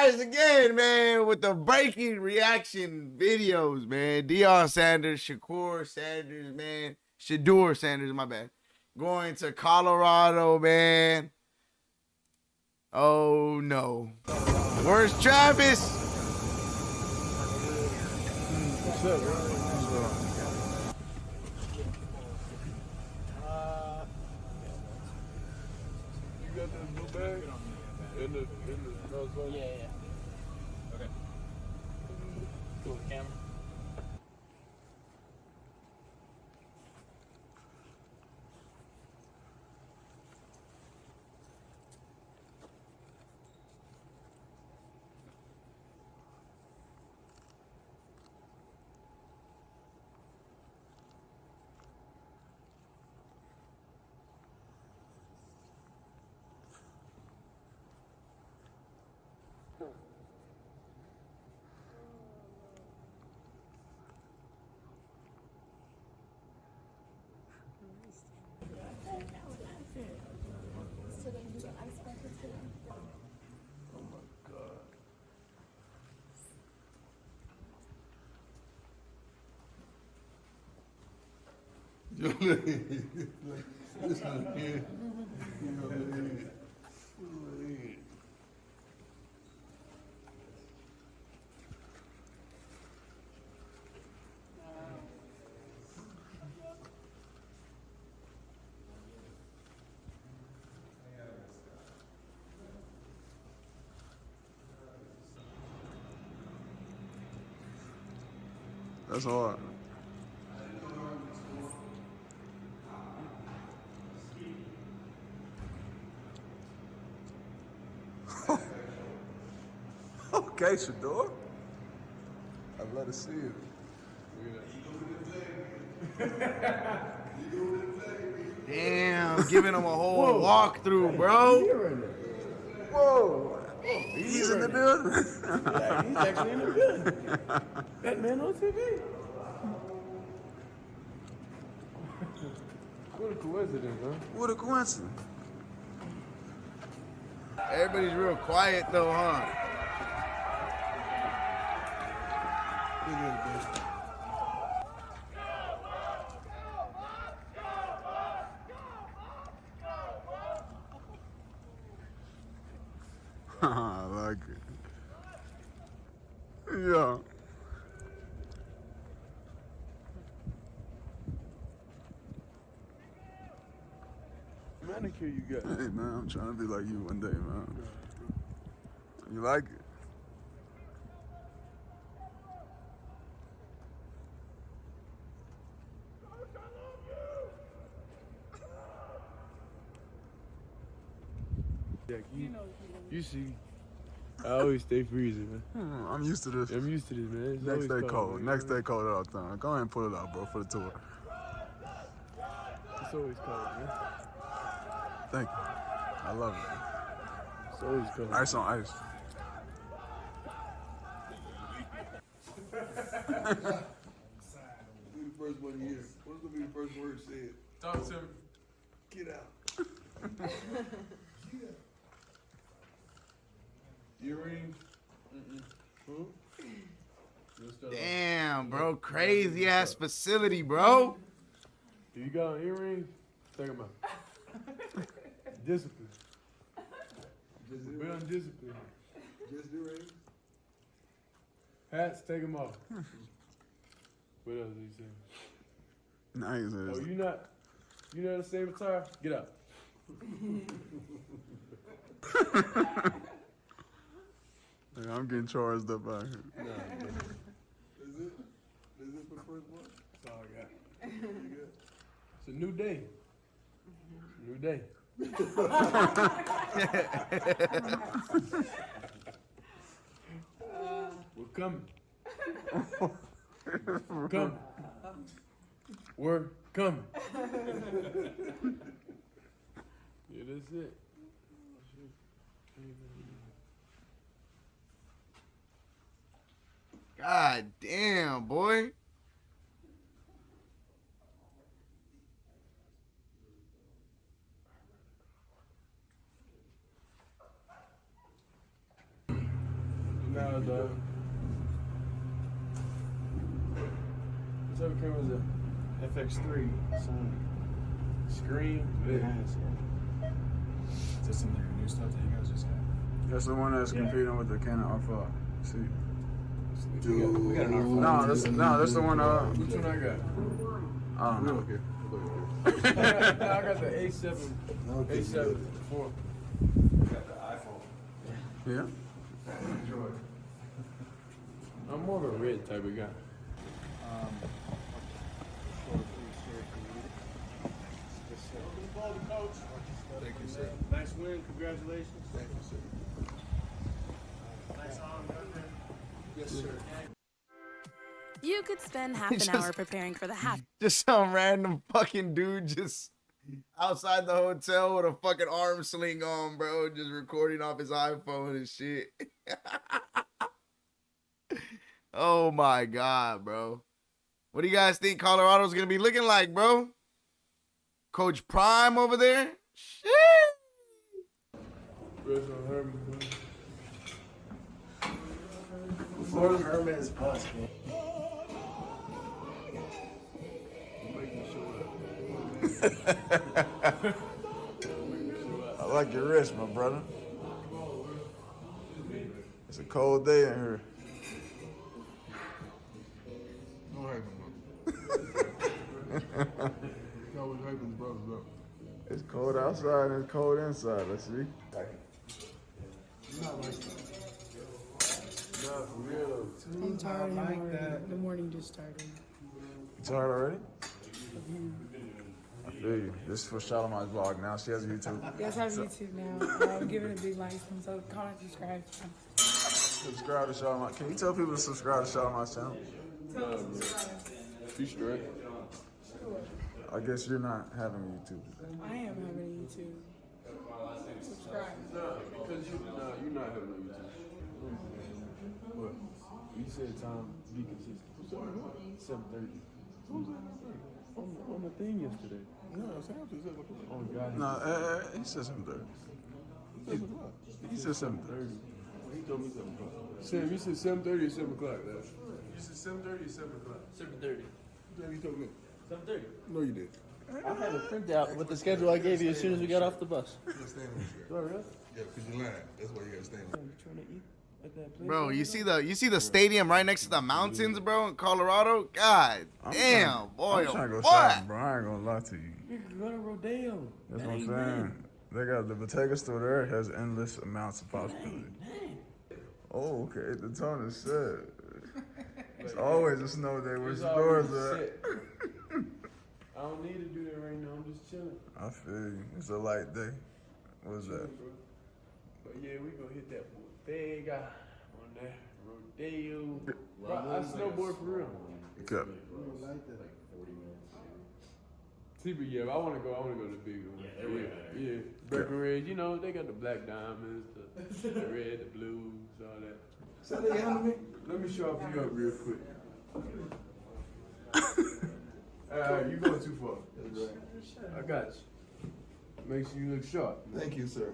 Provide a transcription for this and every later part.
guys again, man, with the breaking reaction videos, man. Deion Sanders, Shakur Sanders, man. Shedeur Sanders, my bad. Going to Colorado, man. Oh, no. Where's Travis? What's up, bro? You got this blue bag? In the Yeah. Okay. Cool, the camera. That's hard. Okay, Shedeur. I'd love to see it. Damn, giving him a whole walkthrough, bro. Whoa! He's in the building. Yeah, he's actually in the building. That man on TV. What a coincidence, huh? What a coincidence. Everybody's real quiet, though, huh? I like it. Yeah. Manicure you got. Hey, man, I'm trying to be like you one day, man. You like it? Jack, you see, I always stay freezing, man. I'm used to this. I'm used to this, man. It's Next always day cold. man. Next day cold all the time. Go ahead and pull it out, bro, for the tour. It's always cold, man. Thank you. I love it. It's always cold. Ice on ice. Be the first one here. What's gonna be the first word said? Talk to me. Get out. Earrings? Damn, bro. Crazy ass facility, bro. You got earrings? Take them out. Discipline. Just Be the ring. undisciplined. Just the ring. Hats, take them off. What else did you say? Nice. Oh, you not the same attire? Get out. Hey, I'm getting charged up out here. Nah, man. Is it for the first one? That's all I got. You good? It's a new day. New day. We're coming. Coming. We're coming. Yeah, that's it. God damn, boy. No, dog. What type of camera is that? FX3 Sony. Screen? Big ass, yeah. Is this some of your new stuff that you guys just have? That's the one that's competing with the Canon R5. See? We got an R5. No, that's the one. Which one I got? I don't know. Okay. I got the A7. Okay, A7 good. 4. Got the iPhone. Yeah. Enjoy. I'm more of a red type of guy. Thank you, sir. Nice win. Congratulations. Thank you, sir. Nice arm. Yes, sir. You could spend half an Just- hour preparing for the half. Just some random fucking dude just outside the hotel with a fucking arm sling on, bro, just recording off his iPhone and shit. Oh my God, bro. What do you guys think Colorado's gonna be looking like, bro? Coach Prime over there? Shit. Before Herman's bus, man. I like your wrist, my brother. It's a cold day in here. Don't hype him up. He's always hyping his brothers up. It's cold outside and it's cold inside. Let's see. I'm tired in the morning. The morning just started. You tired already? I feel you. This is for Shalimar's vlog now. She has a YouTube. Yes, I have YouTube now. I'm giving a big like, so comment, subscribe. Subscribe to Shalimar. Can you tell people to subscribe to Shalimar's channel? You straight? I guess you're not having YouTube. I am having a YouTube. Subscribe. Because you're not having no YouTube. What? You said time be consistent. 7:30. On the thing yesterday. No, it's after 7 o'clock. Oh God. No, he said 7:30. 7 o'clock. He said 7:30. He told me 7 o'clock. Sam, you said 7:30 or 7 o'clock, man? You said 7:30 or 7 o'clock? 7:30. Then he told me. 7:30. No, you did. I had a printout with the schedule I gave you as soon as we got off the bus. You gotta stand on this Do I really? Yeah, because you lied. That's why you gotta stand on You trying to eat at that place? Bro, you see the stadium right next to the mountains, bro, in Colorado? God damn, boy. I'm trying to go What? shopping, bro. I ain't gonna lie to you. You can go to Rodeo. That's what I'm saying. They got the Bottega store there. It has endless amounts of possibility. Oh, okay. The tone is set. It's always a snow day. Where's the doors at? I don't need to do that right now. I'm just chilling. I feel you. It's a light day. What's that? But yeah, we gonna hit that Bottega on that Rodeo. Bro, I snowboard for real. Good. See, but yeah, I wanna go to the big one. Yeah. Breckenridge, you know, they got the black diamonds, the red, the blues, all that. So they handle me? Let me sharpen you up real quick. You going too far. I got you. Make sure you look sharp. Thank you, sir.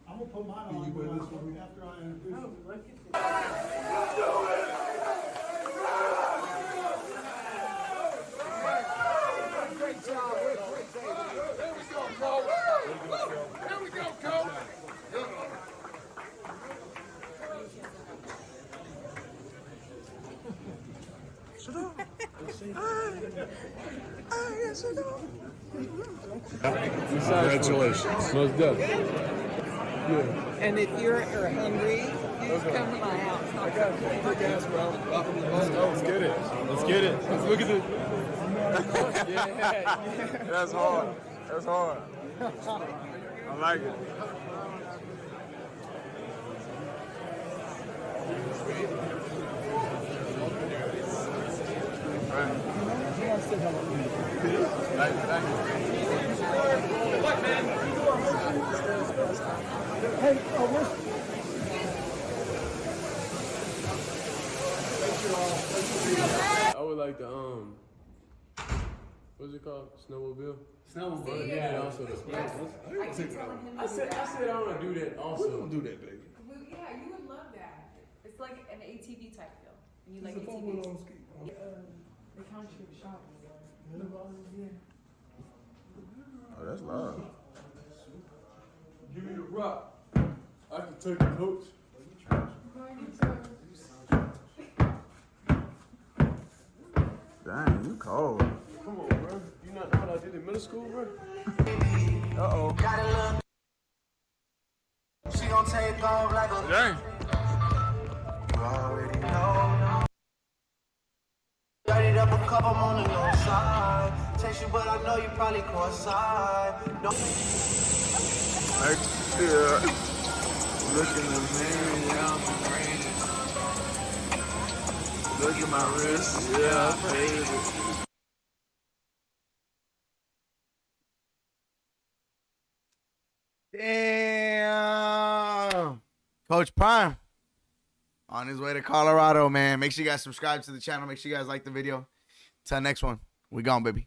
I'm gonna put mine Can on you wear this for me? after I introduce you. Great job. Great day. There we go, Cole. There we go, Cole. Shut up. Congratulations. Most definitely. And if you're hungry, you come to my house. I got you. Big ass, bro. Let's get it. Let's get it. Let's look at this. Yeah. That's hard. That's hard. I like it. I would like to what's it called? Snowmobile? Snowmobile. Yeah, also. I said I want to do that also. We're gonna do that, baby. Yeah, you would love that. like an ATV type feel. And you like It's a ATVs. four-wheel on ski. They count you the shots. Yeah. Oh, that's loud. Give me the rock. I can take the coach. Dang, you cold. Come on, bro. You not know what I did in middle school, bro? Uh-oh. She gon' take off like a Dang. you already know. Dirtied up a cup, I'm on the low side. Text you, but I know you probably coincide. No. Yeah. Look at the man, yeah, I'm raining. Look at my wrist, yeah, I paid it. Damn. Coach Prime on his way to Colorado, man. Make sure you guys subscribe to the channel. Make sure you guys like the video. Till next one. We gone, baby.